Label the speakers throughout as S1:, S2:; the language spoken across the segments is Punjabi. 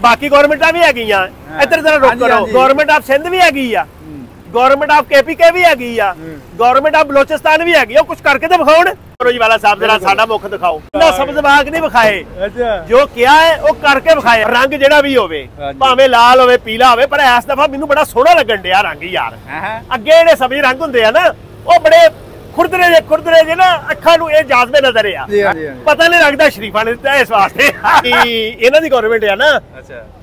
S1: बाकी गवर्नमेंट भी है इधर जरा रोक करो गवर्नमेंट ऑफ सिंध भी है गवर्नमेंट ऑफ KPK भी है गवर्नमेंट ऑफ बलोचिस्तान भी है कुछ करके तो विखाओ जी वाला साहब जरा साडा मुख दिखाओ शब्द वाग नहीं विखाए जो क्या है वो करके विखाए रंग जेड़ा भी होवे भावें लाल होवे पीला होवे पर इस दफा मैनू बड़ा सोहना लगन दिया रंग यार अगे जेडे सभी रंग हुंदे आ ना वो बड़े खुरदरे जे ना अखां नूं ये जाज़बे नजर आ पता नहीं लगता शरीफा ने दिता इस वास्ते इन्हां दी गवर्नमेंट है ना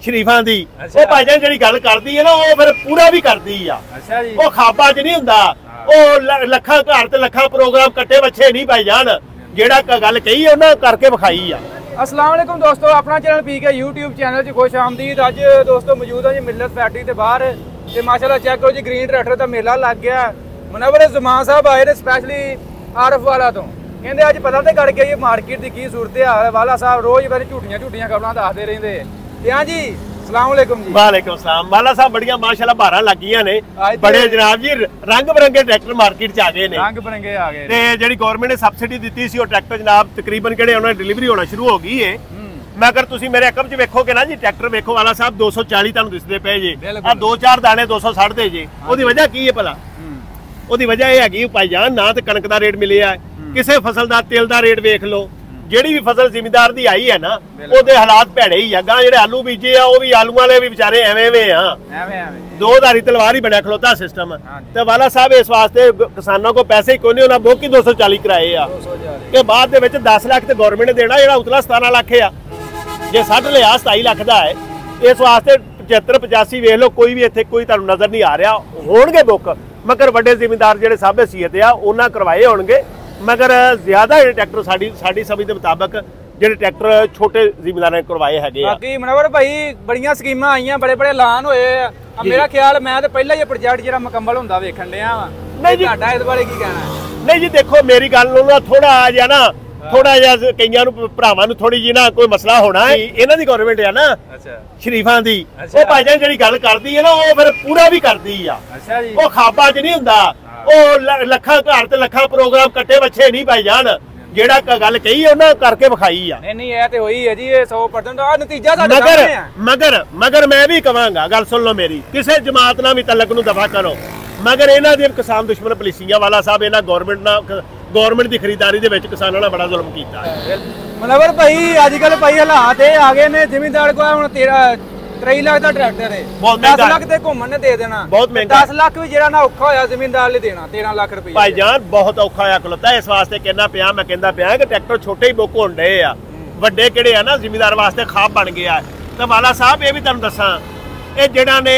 S1: शरीफा दी वो भाईजान जिहड़ी गल करदी है ना वो फिर पूरा भी करदी आ वो खाबा च नहीं हुंदा ਉਹ ਲੱਖਾਂ ਘਰ ਤੇ ਲੱਖਾਂ ਪ੍ਰੋਗਰਾਮ ਕੱਟੇ ਬੱਚੇ ਨਹੀਂ ਭਾਈ ਜਾਨ ਜਿਹੜਾ ਗੱਲ ਕਹੀ ਉਹਨਾਂ ਕਰਕੇ ਵਿਖਾਈ ਆ।
S2: अस्सलाम वालेकुम दोस्तों अपना चैनल PK YouTube चैनल च खुश आमदीद। अज दोस्तों मौजूद है जी मिलत फैक्ट्री के बाहर ते माशाल्लाह चेक करो जी ग्रीन ट्रैक्टर का मेला लग गया। मुनव्वर ज़मान साहब आए ने स्पैशली आरफ वाला तो कहते अज पता तो कर गया मार्केट की की सूरत हाल वाला साहब रोज़ बारे झूठियां खबरां दसदे रहंदे। ते हां जी अस्सलाम वालेकुम जी।
S1: वालेकुम सलाम वाला साहब बढ़िया माशाल्लाह बाहर लग गई ने बड़े जनाब जी रंग बिरंगे ट्रैक्टर मार्केट च आ गए ने
S2: रंग बिरंगे आ गए
S1: ते जेडी गवर्नमेंट ने सब्सिडी दी सी वो ट्रैक्टर जनाब तकरीबन केड़े उन्होंने डिलीवरी होना शुरू हो गई है। मैं अगर तुसी मेरे अकब च वेखोगे ना जी ट्रैक्टर वेखो वाला साहब 240 तुहानू दिसदे पे जे आ 2-4 दाने 260 दे जे ओदी वजह की है भला ओदी वजह ये हैगी भाईजान ना ते कणक दा रेट मिलिया किसे फसल दा तेल दा रेट वेख लो ਜਿਹੜੀ ਵੀ ਫਸਲ ਜ਼ਿਮੀਂਦਾਰ ਦੀ ਆਈ ਹੈ ਨਾ ਉਹਦੇ ਹਾਲਾਤ ਭੈੜੇ ਹੀ ਆ। ਗਾਂ ਜਿਹੜੇ ਆਲੂ ਬੀਜੇ ਆ ਉਹ ਵੀ ਆਲੂ ਵਾਲੇ ਵੀ ਵਿਚਾਰੇ ਐਵੇਂ ਆ ਦੋ ਧਾਰੀ ਤਲਵਾਰ ਹੀ ਬਣਿਆ ਖਲੋਤਾ ਸਿਸਟਮ ਤੇ ਵਾਲਾ ਸਾਹਿਬ ਇਸ ਵਾਸਤੇ ਕਿਸਾਨਾਂ ਕੋ ਪੈਸੇ ਹੀ ਕੋਈ ਨਹੀਂ ਉਹਨਾਂ ਬੋਕੀ 240 ਕਰਾਏ ਆ ਕਿ ਬਾਅਦ ਦੇ ਵਿੱਚ 10 ਲੱਖ ਤੇ ਗਵਰਨਮੈਂਟ ਨੇ ਦੇਣਾ ਜਿਹੜਾ ਉਤਲਾ 17 ਲੱਖ ਆ ਜੇ 60 ਲਿਆ 27 ਲੱਖ ਦਾ ਹੈ। ਇਸ ਵਾਸਤੇ 75-85 ਵੇਖ ਲਓ ਕੋਈ ਵੀ ਇੱਥੇ ਕੋਈ ਤੁਹਾਨੂੰ ਨਜ਼ਰ ਨਹੀਂ ਆ ਰਿਹਾ ਹੋਣਗੇ ਬੁੱਕ ਮਗਰ ਵੱਡੇ ਜ਼ਿਮੀਂਦਾਰ ਜਿਹੜੇ ਸਾਬੇ ਸੀਅਤ ਆ ਉਹਨਾਂ ਕਰਵਾਏ ਹੋਣਗੇ मगर ज्यादा ट्रैक्टर साडी समझ के मुताबिक जेडे ट्रैक्टर छोटे जिम्मेदार ने करवाए हैगे आ।
S2: बाकी मनोहर भाई बड़ियां स्कीमां आईयां बड़े बड़े ऐलान होए मेरा ख्याल मैं तो पहला ही प्रोजेक्ट जेड़ा मुकम्मल हुंदा वेखण दिया नहीं जी ਤੁਹਾਡਾ ਇਸ ਬਾਰੇ ਕੀ ਕਹਿਣਾ ਹੈ?
S1: नहीं जी देखो मेरी गल ਨੂੰ थोड़ा जिहा ना थोड़ा जिहा कईयां ਨੂੰ ਭਰਾਵਾਂ ਨੂੰ थोड़ी जी ना कोई मसला होना है ਇਹਨਾਂ ਦੀ गवर्नमेंट है ना शरीफां दी ਉਹ ਭਾਈਜਾਨ ਜਿਹੜੀ ਗੱਲ ਕਰਦੀ ਹੈ ਨਾ ਉਹ ਫਿਰ ਪੂਰਾ ਵੀ ਕਰਦੀ ਆ ਉਹ ਖਾਬਾ ਚ ਨਹੀਂ ਹੁੰਦਾ ਉਹ ਲੱਖਾਂ ਘਰ ਤੇ ਲੱਖਾਂ ਪ੍ਰੋਗਰਾਮ ਕੱਟੇ ਬੱਚੇ ਨਹੀਂ ਭਾਈ ਜਾਨ ਜਿਹੜਾ ਗੱਲ ਕਹੀ ਉਹਨਾਂ ਕਰਕੇ ਵਿਖਾਈ ਆ।
S2: ਨਹੀਂ ਇਹ ਤੇ ਹੋਈ ਹੈ ਜੀ ਇਹ 100% ਆ ਨਤੀਜਾ ਸਾਡੇ ਸਾਹਮਣੇ ਆ।
S1: ਮਗਰ ਮੈਂ ਵੀ ਕਵਾਂਗਾ ਗੱਲ ਸੁਣ ਲਓ ਮੇਰੀ ਕਿਸੇ ਜਮਾਤ ਨਾਲ ਵੀ ਤਲਕ ਨੂੰ ਦਫਾ ਕਰੋ ਮਗਰ ਇਹਨਾਂ ਦੇ ਕਿਸਾਨ ਦੁਸ਼ਮਣ ਪੁਲਿਸੀਆਂ ਵਾਲਾ ਸਾਹਿਬ ਇਹਨਾਂ ਗਵਰਨਮੈਂਟ ਦੀ ਖਰੀਦਾਰੀ ਦੇ ਵਿੱਚ ਕਿਸਾਨਾਂ ਨਾਲ ਬੜਾ ਜ਼ੁਲਮ ਕੀਤਾ ਹੈ।
S2: ਮਨਵਰ ਭਾਈ ਅੱਜ ਕੱਲ ਭਾਈ ਹਾਲਾਤ ਇਹ ਆ ਗਏ ਨੇ ਜ਼ਿਮੀਂਦਾਰ ਕੋਲ ਹੁਣ 23 ਲੱਖ ਦਾ ਟਰੈਕਟਰ ਹੈ 10 ਲੱਖ ਤੇ ਘੁੰਮਣ ਨੇ ਦੇ ਦੇਣਾ
S1: ਬਹੁਤ ਮਹਿੰਗਾ
S2: 10 ਲੱਖ ਵੀ ਜਿਹੜਾ ਨਾ ਔਖਾ ਹੋਇਆ ਜ਼ਿਮੀਂਦਾਰ ਲਈ ਦੇਣਾ 13 ਲੱਖ ਰੁਪਏ
S1: ਭਾਈ ਜਾਨ ਬਹੁਤ ਔਖਾ ਹੋਇਆ ਖਲੋਤਾ ਇਸ ਵਾਸਤੇ ਕਹਿੰਦਾ ਪਿਆ ਮੈਂ ਕਹਿੰਦਾ ਪਿਆ ਕਿ ਟਰੈਕਟਰ ਛੋਟੇ ਹੀ ਬੁੱਕ ਹੋਣ ਡਏ ਆ ਵੱਡੇ ਕਿਹੜੇ ਆ ਨਾ ਜ਼ਿਮੀਂਦਾਰ ਵਾਸਤੇ ਖਾਬ ਬਣ ਗਿਆ। ਤਾਂ ਵਾਲਾ ਸਾਹਿਬ ਇਹ ਵੀ ਤੁਹਾਨੂੰ ਦੱਸਾਂ ਇਹ ਜਿਹੜਾ ਨੇ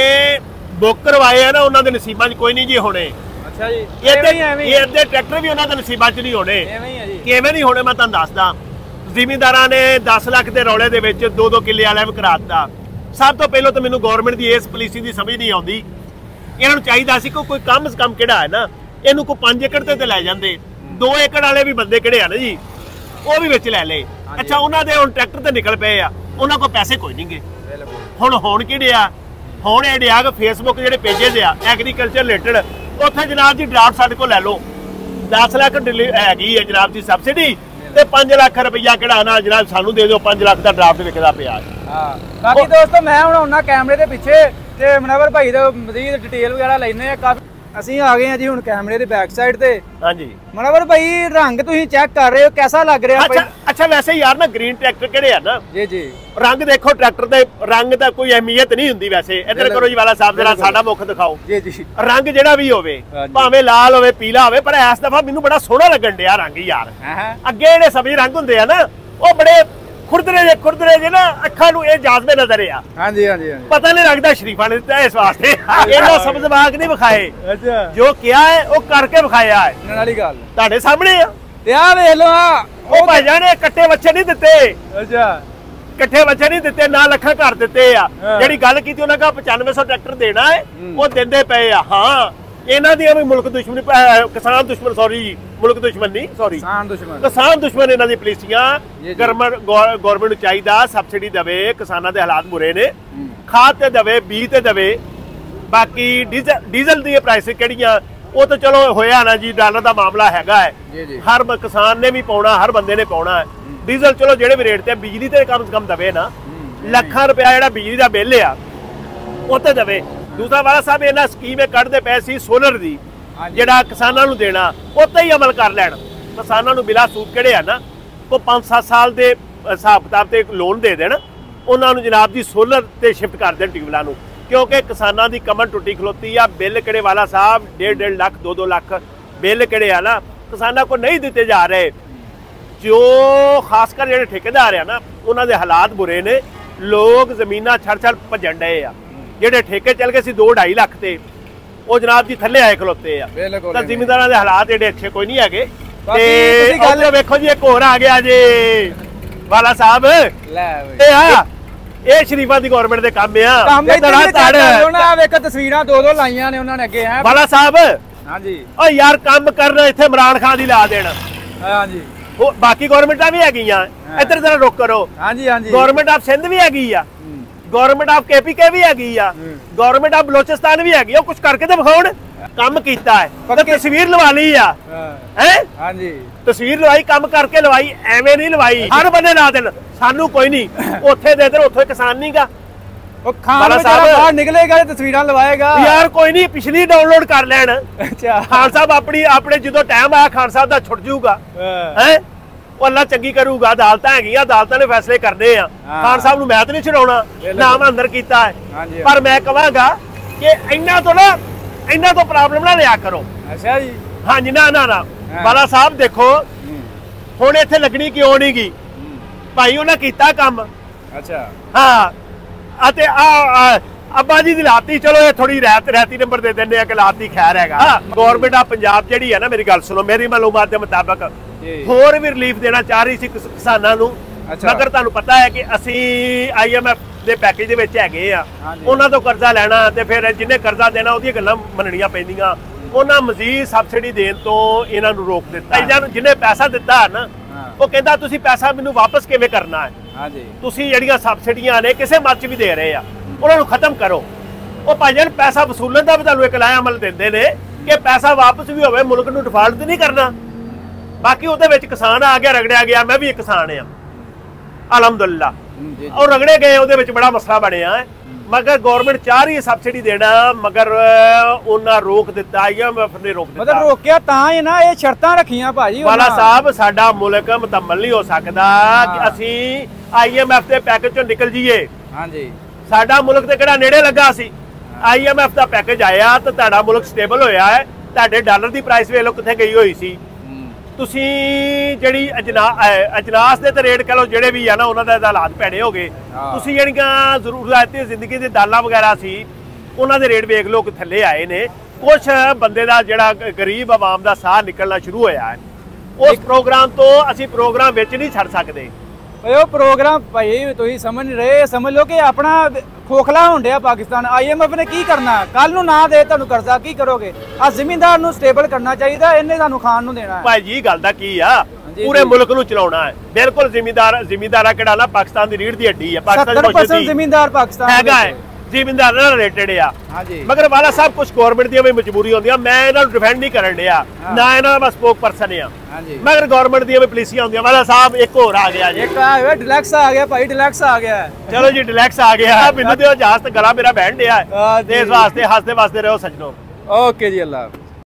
S1: ਬੁੱਕ ਕਰਵਾਏ ਆ ਨਾ ਉਹਨਾਂ ਦੇ ਨਸੀਬਾਂ 'ਚ ਕੋਈ ਨਹੀਂ ਜੀ ਹੋਣੇ।
S2: ਅੱਛਾ ਜੀ
S1: ਇਹ ਅੱਧੇ ਟਰੈਕਟਰ ਵੀ ਉਹਨਾਂ ਦੇ ਨਸੀਬਾਂ 'ਚ ਨਹੀਂ ਹੋਣੇ ਕਿਵੇਂ ਨਹੀਂ ਹੋਣੇ ਮੈਂ ਤੁਹਾਨੂੰ ਦੱਸਦਾ। ਜ਼ਿਮੀਂਦਾਰਾਂ ਨੇ 10 ਲੱਖ ਦੇ ਰੌਲੇ ਦੇ ਵਿੱਚ 2-2 ਕਿੱਲੇ ਵਾਲਿਆਂ ਵੀ ਕਰਾ ਦਿੱਤਾ। सब तो पहले तो मैनू गवर्नमेंट की इस पॉलिसी की समझ नहीं आती इन्हों चाहिए सी कोई कम से कम किहड़ा है ना इनू कोई 5 एकड़ ते लै जाते 2 एकड़ वाले भी बंदे किहड़े आ ना जी वो भी विच लै ले। अच्छा उन्होंने हुण ट्रैक्टर ते निकल पे उन्होंने को पैसे कोई नहीं गे हुण किहड़े आ हुण ये आ फेसबुक जिहड़े पेजेस आ एग्रीकल्चर रिलेटेड उत्थे जनाब जी ड्राफ्ट साडे कोल लै लो 10 लाख हैगी है जनाब जी सबसिडी ਤੇ 5 ਲੱਖ ਰੁਪਈਆ ਕਿਹੜਾ ਨਾ ਜਨਾਬ ਸਾਨੂੰ ਦੇ ਦਿਓ 5 ਲੱਖ ਦਾ ਡਰਾਫਟ ਵਿਕਦਾ ਪਿਆ।
S2: ਹਾਂ ਬਾਕੀ ਦੋਸਤੋ ਮੈਂ ਹੁਣ ਉਹਨਾਂ ਕੈਮਰੇ ਦੇ ਪਿੱਛੇ ਤੇ ਮਨਵਰ ਭਾਈ ਦਾ ਮਜ਼ੀਦ ਡਿਟੇਲ ਵਗੈਰਾ ਲੈਣੇ ਆ। ਅਸੀਂ ਆ ਗਏ ਆ ਜੀ ਹੁਣ ਕੈਮਰੇ ਦੇ ਬੈਕ ਸਾਈਡ ਤੇ। ਹਾਂਜੀ ਮਨਵਰ ਭਾਈ ਰੰਗ ਤੁਸੀਂ ਚੈੱਕ ਕਰ ਰਹੇ ਹੋ कैसा लग रहा है?
S1: अच्छा वैसे यार ना ग्रीन ट्रैक्टर ਕਿਹੜੇ ਆ ਨਾ
S2: जी जी
S1: रंग देखो ट्रैक्टर ਦੇ रंग ਦਾ ਕੋਈ ਅਹਿਮੀਅਤ ਨਹੀਂ ਹੁੰਦੀ ਵੈਸੇ ਇੱਧਰ ਕਰੋ ਜੀ ਵਾਲਾ ਸਾਹਿਬ ਜਰਾ ਸਾਡਾ ਮੁੱਖ ਦਿਖਾਓ ਜੀ ਜੀ ਰੰਗ ਜਿਹੜਾ ਵੀ ਹੋਵੇ ਭਾਵੇਂ ਲਾਲ ਹੋਵੇ ਪੀਲਾ ਹੋਵੇ ਪਰ ਇਸ ਦਫਾ ਮੈਨੂੰ ਬੜਾ ਸੋਹਣਾ ਲੱਗਣ ਡਿਆ ਰੰਗ ਯਾਰ। ਅੱਗੇ ਜਿਹੜੇ ਸਭੀ ਰੰਗ ਹੁੰਦੇ ਆ ਨਾ ਉਹ ਬੜੇ खुरदरे जे ना अखां नूं ये जाज़बे नजर आ। हां जी पता नहीं लगता शरीफा ने दिता इस वास्ते इन्हां शब्द वाग नहीं विखाए जो किया है वो करके विखाया है। नाल वाली गल तुहाडे सामने आ ते आ वेख लो ओ भाई जान कट्टे बच्चे नहीं दिते। अच्छा कट्ठे बच्चे नहीं दिते ना लखा घर दिते आ जेहड़ी गल कीती उन्हां का 9500 ट्रैक्टर देना है वो दिंदे पे आ। हां इन्हां दी भी मुल्क दुश्मनी किसान दुश्मन सॉरी मुल्क दुश्मन नहीं सॉरी किसान दुश्मन इन्हां दी पॉलिसियां गवर्नमेंट नूं चाहीदा सबसिडी देवे किसानां दे हालात बुरे ने खाद ते देवे बीज ते देवे बाकी डीजल दी प्राइस किहड़ियां वो तो चलो होया ना जी डॉलर दा मामला हैगा है हर किसान ने भी पाउणा हर बंदे ने पाउणा है डीजल चलो जेहड़े भी रेट ते बिजली ते कम से कम देवे ना ਲੱਖਾਂ ਰੁਪਇਆ ਜਿਹੜਾ ਬਿਜਲੀ ਦਾ ਬਿੱਲ ਆ ਉਹ ਤੇ ਦੇਵੇ। ਦੂਸਰਾ ਵਾਲਾ ਸਾਹਿਬ ਇਹਨਾਂ ਸਕੀਮ ਕੱਢਦੇ ਪਏ ਸੀ ਸੋਲਰ ਦੀ, ਜਿਹੜਾ ਕਿਸਾਨਾਂ ਨੂੰ ਦੇਣਾ ਉੱਤੇ ਹੀ ਅਮਲ ਕਰ ਲੈਣ। ਕਿਸਾਨਾਂ ਨੂੰ ਬਿਲਾ ਸੂਦ ਕਿਹੜੇ ਆ ਨਾ, ਉਹ 5-7 ਸਾਲ ਦੇ ਹਿਸਾਬ ਕਿਤਾਬ ਤੇ ਲੋਨ ਦੇ ਦੇਣ, ਉਹਨਾਂ ਨੂੰ ਜਨਾਬ ਜੀ ਸੋਲਰ ਤੇ ਸ਼ਿਫਟ ਕਰ ਦੇਣ ਟਿਊਬਵੈਲਾਂ ਨੂੰ, ਕਿਉਂਕਿ ਕਿਸਾਨਾਂ ਦੀ ਕਮਰ ਟੁੱਟੀ ਖਲੋਤੀ ਆ। ਬਿੱਲ ਕਿਹੜੇ ਵਾਲਾ ਸਾਹਿਬ 1.5 ਲੱਖ 2-2 ਲੱਖ ਬਿੱਲ ਕਿਹੜੇ ਆ ਨਾ ਕਿਸਾਨਾਂ ਕੋਲ ਨਹੀਂ ਦਿੱਤੇ ਜਾ ਰਹੇ। ਜੋ ਖਾਸ ਕਰ ਜਿਹੜੇ ਠੇਕੇਦਾਰ ਆ ਨਾ ਉਹਨਾਂ ਦੇ ਹਾਲਾਤ ਬੁਰੇ ਨੇ। ਲੋਕ ਜ਼ਮੀਨਾਂ ਛੱਡ ਭੱਜਣ ਡਏ ਆ। ਜਿਹੜੇ ਠੇਕੇ ਚੱਲ ਗਏ ਸੀ 2-2.5 ਲੱਖ ਤੇ, ਉਹ ਜਨਾਬ ਜੀ ਥੱਲੇ ਆਏ ਖਲੋਤੇ ਆ। ਤਾਂ ਜ਼ਿਮੀਂਦਾਰਾਂ ਦੇ ਹਾਲਾਤ ਜਿਹੜੇ ਅੱਛੇ ਕੋਈ ਨਹੀਂ ਹੈਗੇ। ਤੇ ਗੱਲ ਵੇਖੋ ਜੀ ਇੱਕ ਹੋਰ ਆ ਗਿਆ ਜੀ ਵਾਲਾ ਸਾਹਿਬ, ਇਹ ਸ਼ਰੀਫਾਂ ਦੀ ਗਵਰਨਮੈਂਟ ਦੇ ਕੰਮ ਆ।
S2: ਵੇਖ ਤਸਵੀਰਾਂ 2-2 ਲਾਈਆਂ ਨੇ ਉਹਨਾਂ ਨੇ ਅੱਗੇ ਹੈ
S1: ਵਾਲਾ ਸਾਹਿਬ।
S2: ਹਾਂਜੀ
S1: ਓ ਯਾਰ ਕੰਮ ਕਰਨ ਇੱਥੇ ਇਮਰਾਨ ਖਾਨ ਦੀ ਲਾ ਦੇਣ।
S2: ਹਾਂਜੀ
S1: ਉਹ ਬਾਕੀ ਗਵਰਨਮੈਂਟਾਂ ਵੀ ਹੈਗੀਆਂ, ਇੱਧਰ ਜਰਾ ਰੁਕ ਕਰੋ।
S2: ਹਾਂਜੀ ਹਾਂਜੀ
S1: ਗਵਰਨਮੈਂਟ ਆਫ ਸਿੰਧ ਵੀ ਹੈਗੀ ਆ, ਗਵਰਨਮੈਂਟ ਆਫ KPK ਵੀ ਹੈਗੀ ਆ, ਗਵਰਨਮੈਂਟ ਆਫ ਬਲੋਚਿਸਤਾਨ ਵੀ ਹੈਗੀ ਆ। ਉਹ ਕੁਝ ਕਰਕੇ ਤੇ ਵਿਖਾਉਣ ਕੰਮ ਕੀਤਾ ਹੈ। ਤਸਵੀਰ ਲਵਾ ਲਈ ਆ ਹੈ। ਹਾਂਜੀ ਤਸਵੀਰ ਲਵਾਈ, ਕੰਮ ਕਰਕੇ ਲਵਾਈ, ਐਵੇਂ ਨਹੀਂ ਲਵਾਈ। ਹਰ ਬੰਦੇ ਲਾ ਦੇਣ ਸਾਨੂੰ ਕੋਈ ਨਹੀਂ, ਉੱਥੇ ਦੇ ਦੇਣ, ਉੱਥੇ ਕਿਸਾਨ ਨਹੀਂਗਾ।
S2: ਉਹ ਖਾਨ ਵਿਚਾਰਾ ਬਾਹਰ ਨਿਕਲੇਗਾ ਤੇ ਤਸਵੀਰਾਂ ਲਵਾਏਗਾ
S1: ਯਾਰ। ਕੋਈ ਨਹੀਂ, ਪਿਛਲੀ ਡਾਊਨਲੋਡ ਕਰ ਲੈਣ। ਅੱਛਾ ਖਾਨ ਸਾਹਿਬ ਆਪਣੇ ਜਦੋਂ ਟਾਈਮ ਆਇਆ ਖਾਨ ਸਾਹਿਬ ਦਾ ਛੁੱਟ ਜਾਊਗਾ ਹੈ। ਉਹ ਅੱਲਾ ਚੰਗੀ ਕਰੂਗਾ। ਅਦਾਲਤਾਂ ਹੈਗੀਆਂ, ਅਦਾਲਤਾਂ ਨੇ ਫੈਸਲੇ ਕਰਨੇ ਆ। ਖਾਨ ਸਾਹਿਬ ਨੂੰ ਮੈਂ ਤਾਂ ਨਹੀਂ ਛਡਾਉਣਾ, ਨਾ ਮੈਂ ਅੰਦਰ ਕੀਤਾ ਹੈ, ਪਰ ਮੈਂ ਕਹਾਂਗਾ ਕਿ ਇਹਨਾਂ ਤੋਂ ਪ੍ਰੋਬਲਮ ਨਾ ਲਿਆ ਕਰੋ। ਅੱਛਾ ਜੀ। ਹਾਂਜੀ ਨਾ ਬਾਲਾ ਸਾਹਿਬ ਦੇਖੋ ਹੁਣ ਇੱਥੇ ਲੱਗਣੀ ਕਿਉਂ ਨਹੀਂ ਗਈ ਭਾਈ, ਉਹਨਾਂ ਕੀਤਾ ਕੰਮ। ਅੱਛਾ ਹਾਂ। ਅਤੇ ਅੱਬਾ ਜੀ ਦੀ ਲਾਤੀ, ਚਲੋ ਇਹ ਥੋੜੀ ਰਹਿਤੀ ਨੰਬਰ ਦੇ ਦਿੰਦੇ ਆ ਕਿ ਲਾਤੀ ਖੈਰ ਹੈਗਾ। ਗਵਰਨਮੈਂਟ ਆਫ ਪੰਜਾਬ ਜਿਹੜੀ ਹੈ ਨਾ, ਮੇਰੀ ਗੱਲ ਸੁਣੋ, ਮੇਰੀ ਮਾਲੂਮਾਤ ਦੇ ਮੁਤਾਬਕ ਹੋਰ ਵੀ ਰਿਲੀਫ ਦੇਣਾ ਚਾਹ ਰਹੀ ਸੀ ਕਿਸਾਨਾਂ ਨੂੰ। ਮਗਰ ਤੁਹਾਨੂੰ ਪਤਾ ਹੈ ਕਿ ਅਸੀਂ IMF ਦੇ ਪੈਕੇਜ ਦੇ ਵਿੱਚ ਹੈਗੇ ਆ। ਉਹਨਾਂ ਤੋਂ ਕਰਜ਼ਾ ਲੈਣਾ ਤੇ ਫਿਰ ਜਿਹਨੇ ਕਰਜ਼ਾ ਦੇਣਾ ਉਹਦੀਆਂ ਗੱਲਾਂ ਮੰਨਣੀਆਂ ਪੈਂਦੀਆਂ। ਉਹਨਾਂ ਮਜ਼ੀਦ ਸਬਸਿਡੀ ਦੇਣ ਤੋਂ ਇਹਨਾਂ ਨੂੰ ਰੋਕ ਦਿੱਤਾ। ਜਿਹਨੇ ਪੈਸਾ ਦਿੱਤਾ ਨਾ ਉਹ ਕਹਿੰਦਾ ਤੁਸੀਂ ਪੈਸਾ ਮੈਨੂੰ ਵਾਪਸ ਕਿਵੇਂ ਕਰਨਾ ਹੈ। ਤੁਸੀਂ ਜਿਹੜੀਆਂ ਸਬਸਿਡੀਆਂ ਨੇ ਕਿਸੇ ਮੱਚ ਵੀ ਦੇ ਰਹੇ ਆ, ਉਹਨਾਂ ਨੂੰ ਖਤਮ ਕਰੋ। ਉਹ ਭਾਈਜਾਨ ਪੈਸਾ ਵਸੂਲਣ ਦਾ ਵੀ ਤੁਹਾਨੂੰ ਇੱਕ ਲਾਇਆ ਅਮਲ ਦਿੰਦੇ ਨੇ ਕਿ ਪੈਸਾ ਵਾਪਸ ਵੀ ਹੋਵੇ, ਮੁਲਕ ਨੂੰ ਡਿਫਾਲਟ ਤੇ ਨਹੀਂ ਕਰਨਾ। ਬਾਕੀ ਉਹਦੇ ਵਿੱਚ ਕਿਸਾਨ ਆ ਗਿਆ, ਰਗੜਿਆ ਗਿਆ। ਮੈਂ ਵੀ ਇੱਕ ਕਿਸਾਨ ਆ ਅਲਹਮਦੁਲਿਲਾ, ਔਰ ਰਗੜੇ ਗਏ, ਉਹਦੇ ਵਿੱਚ ਬੜਾ ਮਸਲਾ ਬਣਿਆ ਹੈ। ਮਗਰ ਗਵਰਨਮੈਂਟ ਚਾਹ ਰਹੀ ਹੈ ਸਬਸਿਡੀ ਦੇਣਾ, ਮਗਰ ਉਹਨਾਂ ਰੋਕ ਦਿੱਤਾ। IMF ਨੇ ਰੋਕ ਦਿੱਤਾ।
S2: ਮਤਲਬ ਰੋਕਿਆ ਤਾਂ ਹੀ ਨਾ, ਇਹ ਸ਼ਰਤਾਂ ਰੱਖੀਆਂ ਭਾਜੀ
S1: ਵਾਲਾ ਸਾਹਿਬ। ਸਾਡਾ ਮੁਲਕ ਮੁਕੰਮਲ ਨਹੀਂ ਹੋ ਸਕਦਾ ਕਿ ਅਸੀਂ IMF ਦੇ ਪੈਕੇਜ ਚੋਂ ਨਿਕਲ ਜਾਈਏ। ਹਾਂਜੀ ਸਾਡਾ ਮੁਲਕ ਤੇ ਕਿਹੜਾ ਨੇੜੇ ਲੱਗਾ ਸੀ। IMF ਦਾ ਪੈਕੇਜ ਆਇਆ ਤਾਂ ਤੁਹਾਡਾ ਮੁਲਕ ਸਟੇਬਲ ਹੋਇਆ ਹੈ। ਤੁਹਾਡੇ ਡਾਲਰ ਦੀ ਪ੍ਰਾਈਸ ਵੇਖ ਲਓ ਕਿੱਥੇ ਗਈ ਹੋਈ ਸੀ। ਤੁਸੀਂ ਜਿਹੜੀ ਅਜਨਾਸ ਦੇ ਤੇ ਰੇਟ ਕਹ ਲਓ ਜਿਹੜੇ ਵੀ ਆ ਨਾ, ਉਹਨਾਂ ਦਾ ਹਾਲਾਤ ਭੈੜੇ ਹੋ ਗਏ। ਤੁਸੀਂ ਜਿਹੜੀਆਂ ਜ਼ਰੂਰਤੀ ਜ਼ਿੰਦਗੀ ਦੇ ਦਾਲਾਂ ਵਗੈਰਾ ਸੀ ਉਹਨਾਂ ਦੇ ਰੇਟ ਵੇਖ ਲਓ ਕਿ ਥੱਲੇ ਆਏ ਨੇ। ਕੁਛ ਬੰਦੇ ਦਾ ਜਿਹੜਾ ਗਰੀਬ ਆਵਾਮ ਦਾ ਸਾਹ ਨਿਕਲਣਾ ਸ਼ੁਰੂ ਹੋਇਆ ਹੈ। ਉਸ ਪ੍ਰੋਗਰਾਮ ਤੋਂ ਅਸੀਂ ਪ੍ਰੋਗਰਾਮ ਵਿੱਚ ਨਹੀਂ ਛੱਡ ਸਕਦੇ।
S2: ਉਹ ਪ੍ਰੋਗਰਾਮ ਭਾਈ ਤੁਸੀਂ ਸਮਝ ਨਹੀਂ ਰਹੇ। ਸਮਝ ਲਓ ਕਿ ਆਪਣਾ ਖੋਖਲਾ ਹੋਣ ਡਿਆ ਪਾਕਿਸਤਾਨ। IMF ਨੇ ਕੀ ਕਰਨਾ, ਕੱਲ ਨੂੰ ਨਾ ਦੇ ਤੁਹਾਨੂੰ ਕਰਜ਼ਾ, ਕੀ ਕਰੋਗੇ? ਆ ਜ਼ਿਮੀਂਦਾਰ ਨੂੰ ਸਟੇਬਲ ਕਰਨਾ ਚਾਹੀਦਾ, ਇਹਨੇ ਤੁਹਾਨੂੰ ਖਾਣ ਨੂੰ ਦੇਣਾ।
S1: ਭਾਈ ਜੀ ਗੱਲ ਦਾ ਕੀ ਆ, ਪੂਰੇ ਮੁਲਕ ਨੂੰ ਚਲਾਉਣਾ ਹੈ। ਬਿਲਕੁਲ ਜ਼ਿਮੀਂਦਾਰਾ ਕਿਹੜਾ ਨਾ ਪਾਕਿਸਤਾਨ ਦੀ ਰੀੜ ਦੀ ਹੱਡੀ ਹੈ। ਪਾਕਿਸਤਾਨ
S2: 70% ਜ਼ਿਮੀਂਦਾਰ ਪਾਕਿਸਤਾਨ
S1: ਹੈਗਾ ਹੈ, ਜ਼ਿਮੀਂਦਾਰ ਨਾਲ ਰਿਲੇਟਡ ਆ। ਮਗਰ ਵਾਲਾ ਸਾਹਿਬ ਕੁਝ ਗਵਰਨਮੈਂਟ ਦੀਆਂ ਵੀ ਮਜਬੂਰੀ ਹੁੰਦੀਆਂ। ਮੈਂ ਇਹਨਾਂ ਨੂੰ ਡਿਫੈਂਡ ਨਹੀਂ ਕਰਨ ਡਿਆ, ਨਾ ਇਹਨਾਂ ਦਾ ਮੈਂ ਸਪੋਕ ਪਰਸਨ ਆ। ਮਗਰ ਗਵਰਨਮੈਂਟ ਦੀਆਂ ਵੀ ਪਾਲਿਸੀਆਂ ਹੁੰਦੀਆਂ। ਵਾਲਾ ਸਾਹਿਬ ਇੱਕ ਹੋਰ ਆ ਗਿਆ ਜੀ,
S2: ਇੱਕ ਆ ਡਿਲੈਕਸ ਆ ਗਿਆ ਭਾਈ, ਡਿਲੈਕਸ ਆ ਗਿਆ।
S1: ਚਲੋ ਜੀ ਡਿਲੈਕਸ ਆ ਗਿਆ। ਮੈਨੂੰ ਤੇ ਇਜਾਜ਼ਤ, ਗਲਾ ਮੇਰਾ ਬਹਿਣ ਡਿਆ। ਇਸ ਵਾਸਤੇ ਹੱਸਦੇ ਵਸਦੇ ਰਹੋ ਸੱਜਣੋ।
S2: ਓਕੇ ਜੀ, ਅੱਲਾ ਹਾਫਿਜ਼।